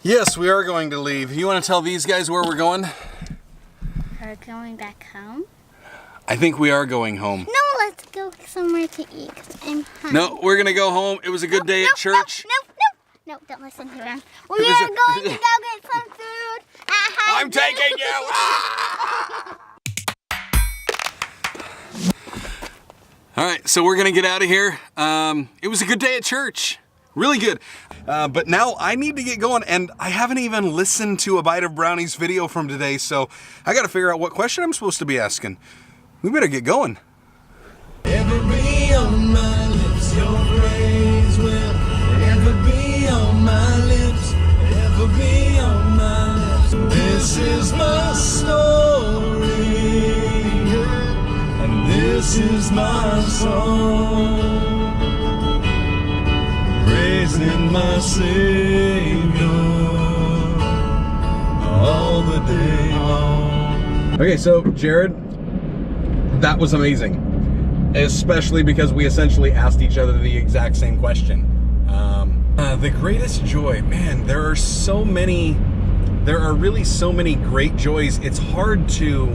Yes, we are going to leave. You want to tell these guys where we're going? We're going back home? I think we are going home. No, let's go somewhere to eat because I'm hungry. No, we're going to go home. It was a good day at church. No, don't listen to him. We are going to go get some food. I'm taking you! Ah! All right, so we're going to get out of here. It was a good day at church. Really good. But now I need to get going, and I haven't even listened to a Bite of Brownie's video from today, so I got to figure out what question I'm supposed to be asking. We better get going. Ever be on my lips, your praise will ever be on my lips, ever be on my lips. This is my story, and this is my song, praising my Savior all the day long. Okay, so Jared, that was amazing. Especially because we essentially asked each other the exact same question. The greatest joy, man, there are really so many great joys. It's hard to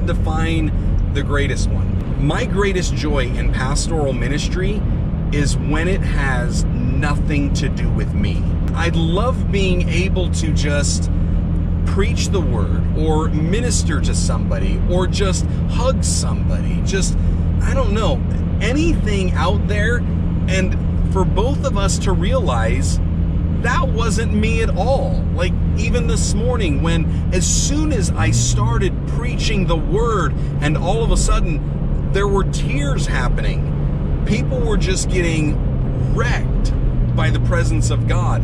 define the greatest one. My greatest joy in pastoral ministry is when it has nothing to do with me. I love being able to just preach the word or minister to somebody or just hug somebody. Just, I don't know, anything out there, and for both of us to realize that wasn't me at all. Like even this morning when as soon as I started preaching the word and all of a sudden there were tears happening. People were just getting wrecked by the presence of God.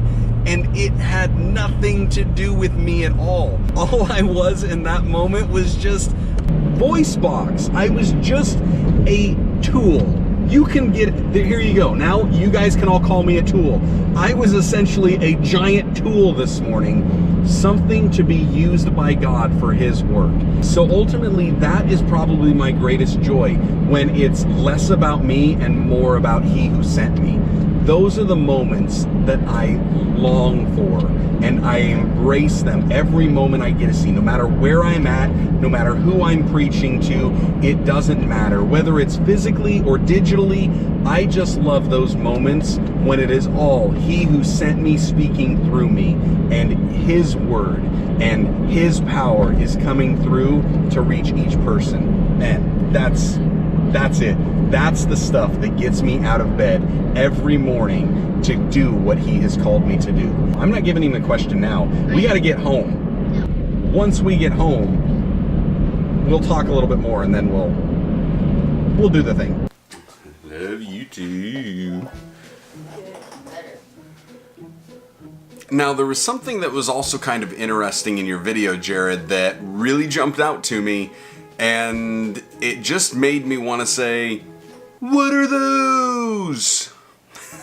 And it had nothing to do with me at all. All I was in that moment was just voice box. I was just a tool. You can get, here you go. Now you guys can all call me a tool. I was essentially a giant tool this morning, something to be used by God for His work. So ultimately, that is probably my greatest joy, when it's less about me and more about He who sent me. Those are the moments that I long for, and I embrace them every moment I get to see. No matter where I'm at, no matter who I'm preaching to, it doesn't matter. Whether it's physically or digitally, I just love those moments when it is all He who sent me speaking through me, and His word and His power is coming through to reach each person. And that's it. That's the stuff that gets me out of bed every morning to do what He has called me to do. I'm not giving him a question now. We got to get home. Once we get home, we'll talk a little bit more, and then we'll do the thing. Love you too. Now, there was something that was also kind of interesting in your video, Jared, that really jumped out to me, and it just made me want to say, what are those?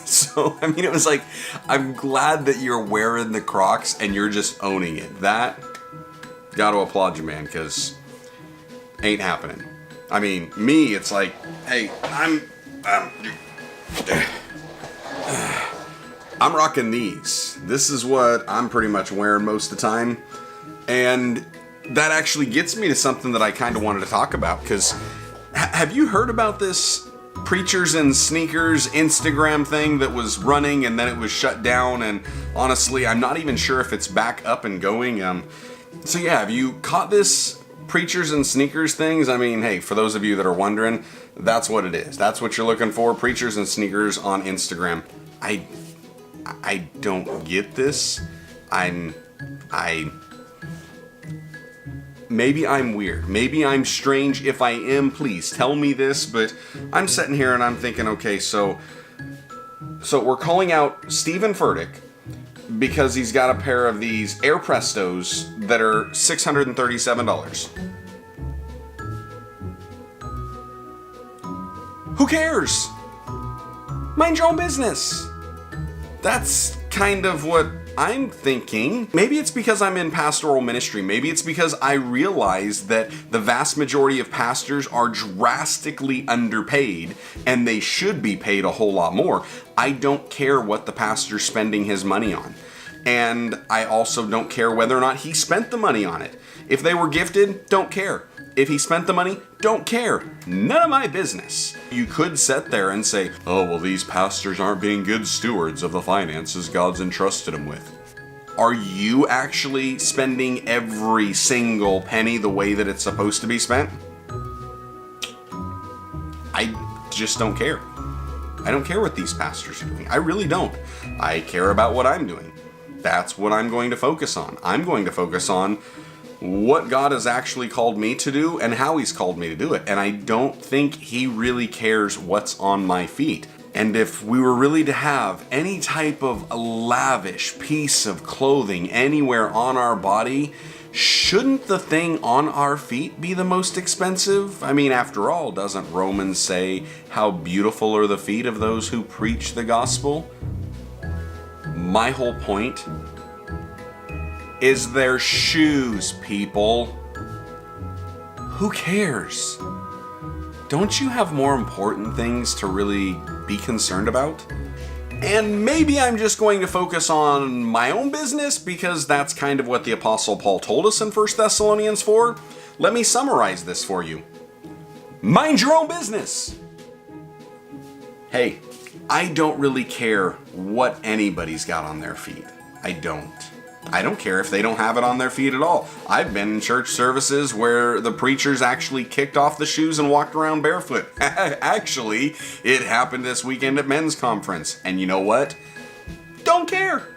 So, I mean, it was like, I'm glad that you're wearing the Crocs and you're just owning it. That, gotta applaud you, man, because ain't happening. I mean, me, it's like, hey, I'm rocking these. This is what I'm pretty much wearing most of the time. And that actually gets me to something that I kind of wanted to talk about, because have you heard about this Preachers and Sneakers Instagram thing that was running and then it was shut down? And honestly, I'm not even sure if it's back up and going. So yeah, have you caught this Preachers and Sneakers things? I mean, hey, for those of you that are wondering, that's what it is. That's what you're looking for, Preachers and Sneakers on Instagram. I don't get this. Maybe I'm weird. Maybe I'm strange. If I am, please tell me this. But I'm sitting here and I'm thinking, okay, so we're calling out Stephen Furtick because he's got a pair of these Air Prestos that are $637. Who cares? Mind your own business. That's kind of what I'm thinking. Maybe it's because I'm in pastoral ministry. Maybe it's because I realize that the vast majority of pastors are drastically underpaid and they should be paid a whole lot more. I don't care what the pastor's spending his money on. And I also don't care whether or not he spent the money on it. If they were gifted, don't care. If he spent the money, don't care. None of my business. You could sit there and say, oh, well, these pastors aren't being good stewards of the finances God's entrusted them with. Are you actually spending every single penny the way that it's supposed to be spent? I just don't care. I don't care what these pastors are doing. I really don't. I care about what I'm doing. That's what I'm going to focus on. I'm going to focus on what God has actually called me to do and how he's called me to do it. And I don't think he really cares what's on my feet. And if we were really to have any type of lavish piece of clothing anywhere on our body, shouldn't the thing on our feet be the most expensive? I mean, after all, doesn't Romans say how beautiful are the feet of those who preach the gospel? My whole point is their shoes, people. Who cares? Don't you have more important things to really be concerned about? And maybe I'm just going to focus on my own business because that's kind of what the Apostle Paul told us in 1 Thessalonians 4. Let me summarize this for you. Mind your own business. Hey, I don't really care what anybody's got on their feet. I don't care if they don't have it on their feet at all. I've been in church services where the preachers actually kicked off the shoes and walked around barefoot. Actually, it happened this weekend at men's conference. And you know what? Don't care.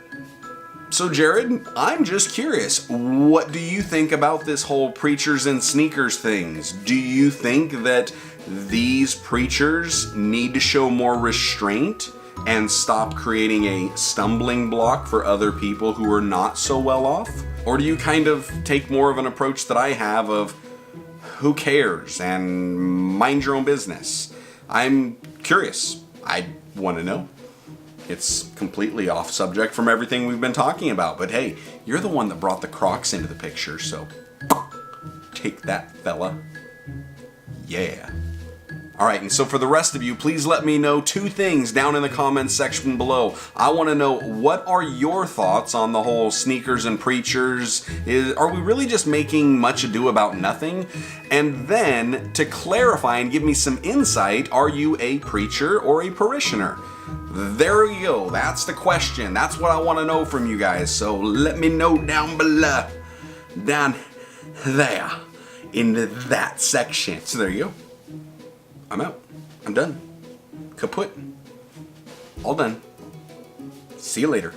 So Jared, I'm just curious, what do you think about this whole preachers and sneakers things? Do you think that these preachers need to show more restraint and stop creating a stumbling block for other people who are not so well off? Or do you kind of take more of an approach that I have of who cares and mind your own business? I'm curious. I want to know. It's completely off subject from everything we've been talking about, but hey, you're the one that brought the Crocs into the picture, so take that, fella. Yeah. Alright, and so for the rest of you, please let me know two things down in the comments section below. I want to know, what are your thoughts on the whole sneakers and preachers? Are we really just making much ado about nothing? And then, to clarify and give me some insight, are you a preacher or a parishioner? There we go. That's the question. That's what I want to know from you guys. So let me know down below. Down there. In that section. So there you go. I'm out. I'm done. Kaput. All done. See you later.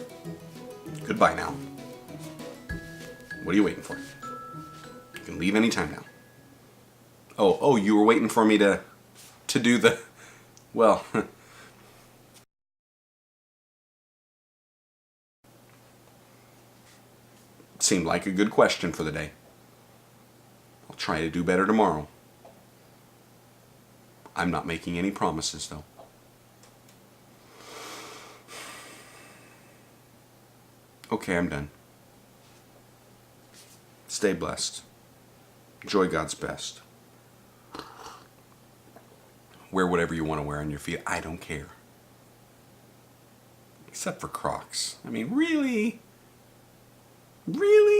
Goodbye now. What are you waiting for? You can leave anytime now. Oh, you were waiting for me to do the... Well... Seemed like a good question for the day. I'll try to do better tomorrow. I'm not making any promises, though. Okay, I'm done. Stay blessed. Enjoy God's best. Wear whatever you want to wear on your feet. I don't care. Except for Crocs. I mean, really? Really?